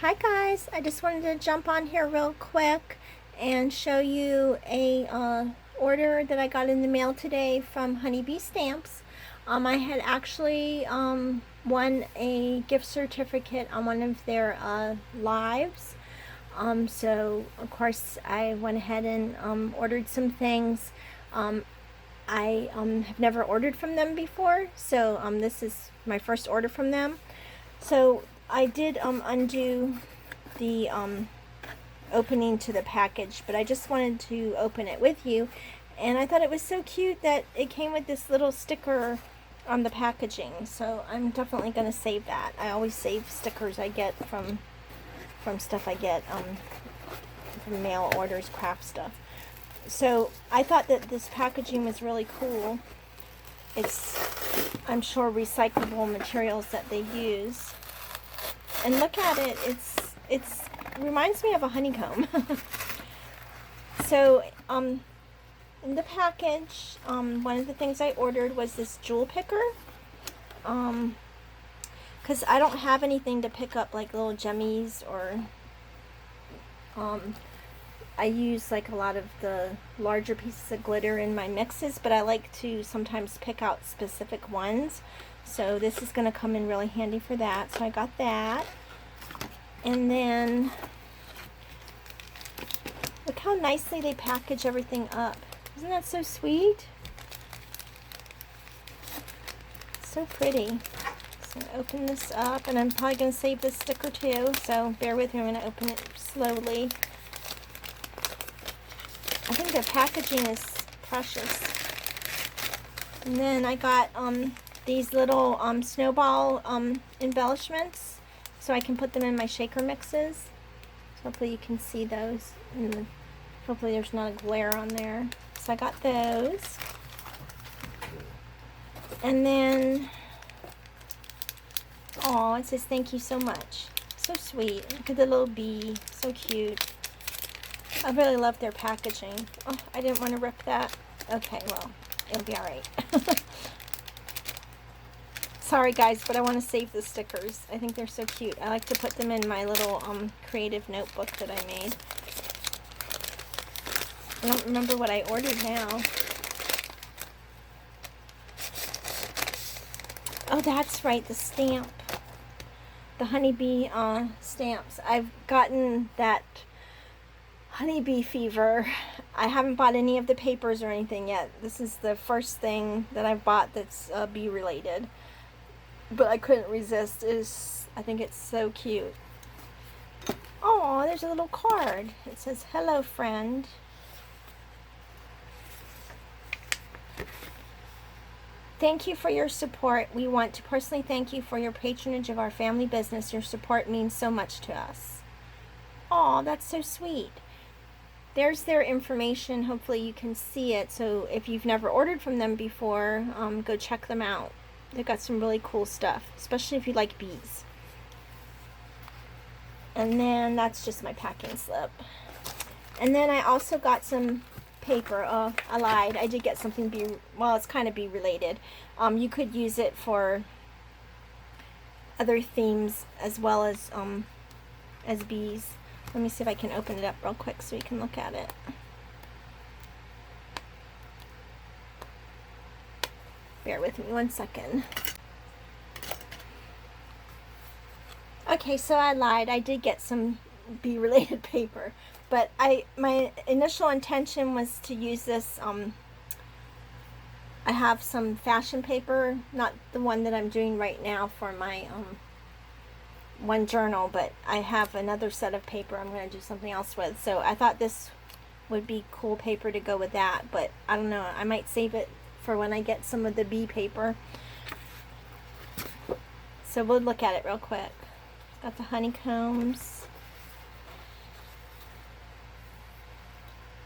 Hi guys, I just wanted to jump on here real quick and show you a order that I got in the mail today from Honeybee Stamps. I had actually won a gift certificate on one of their lives. So of course I went ahead and ordered some things. I have never ordered from them before, so this is my first order from them. So I did undo the opening to the package, but I just wanted to open it with you, and I thought it was so cute that it came with this little sticker on the packaging. So I'm definitely going to save that. I always save stickers I get from stuff I get from mail orders, craft stuff. So I thought that this packaging was really cool. It's, I'm sure, recyclable materials that they use. And look at it, it's reminds me of a honeycomb. So in the package, one of the things I ordered was this jewel picker, because I don't have anything to pick up like little jemmies, or I use like a lot of the larger pieces of glitter in my mixes, but I like to sometimes pick out specific ones. So this is going to come in really handy for that. So I got that. And then look how nicely they package everything up. Isn't that so sweet? So pretty. So open this up, and I'm probably going to save this sticker too, so bear with me. I'm going to open it slowly. I think the packaging is precious. And then I got these little snowball embellishments, so I can put them in my shaker mixes. So hopefully you can see those, and hopefully there's not a glare on there. So I got those. And then, oh, it says thank you so much. So sweet. Look at the little bee. So cute. I really love their packaging. Oh, I didn't want to rip that. Okay, well, it'll be alright. Sorry guys, but I want to save the stickers. I think they're so cute. I like to put them in my little creative notebook that I made. I don't remember what I ordered now. Oh, that's right, the stamp. The Honeybee stamps. I've gotten that Honeybee fever. I haven't bought any of the papers or anything yet. This is the first thing that I've bought that's bee related. But I couldn't resist. I think it's so cute. Oh, there's a little card. It says, "Hello, friend." Thank you for your support. We want to personally thank you for your patronage of our family business. Your support means so much to us. Oh, that's so sweet. There's their information. Hopefully you can see it. So if you've never ordered from them before, go check them out. They've got some really cool stuff, especially if you like bees. And then that's just my packing slip. And then I also got some paper. Oh, I lied. I did get something bee, well, it's kind of bee related. You could use it for other themes as well as bees. Let me see if I can open it up real quick so you can look at it. Bear with me 1 second. Okay, so I lied. I did get some bee related paper, but my initial intention was to use this. I have some fashion paper, not the one that I'm doing right now for my one journal, but I have another set of paper I'm going to do something else with. So I thought this would be cool paper to go with that, but I don't know. I might save it for when I get some of the bee paper. So we'll look at it real quick. Got the honeycombs.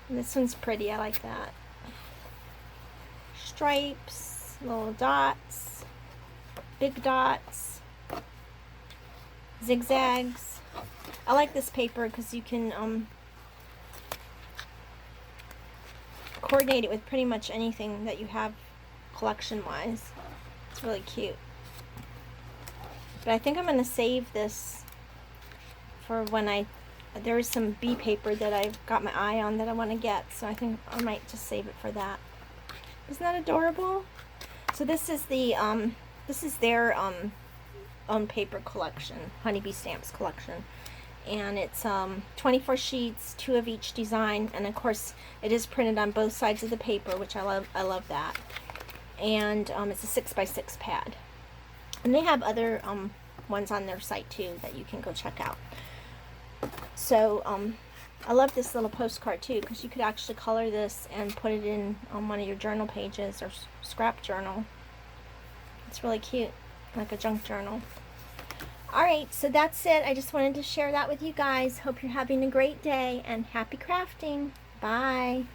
And this one's pretty. I like that. Stripes, little dots, big dots, zigzags. I like this paper because you can coordinate it with pretty much anything that you have collection wise. It's really cute. But I think I'm going to save this for when there is some bee paper that I've got my eye on that I want to get, so I think I might just save it for that. Isn't that adorable? So this is their own paper collection, Honeybee Stamps collection. And it's 24 sheets, 2 of each design, and of course it is printed on both sides of the paper, which I love that. And it's a 6x6 pad. And they have other ones on their site too that you can go check out. So I love this little postcard too, because you could actually color this and put it in on one of your journal pages or scrap journal. It's really cute, like a junk journal. Alright, so that's it. I just wanted to share that with you guys. Hope you're having a great day, and happy crafting. Bye.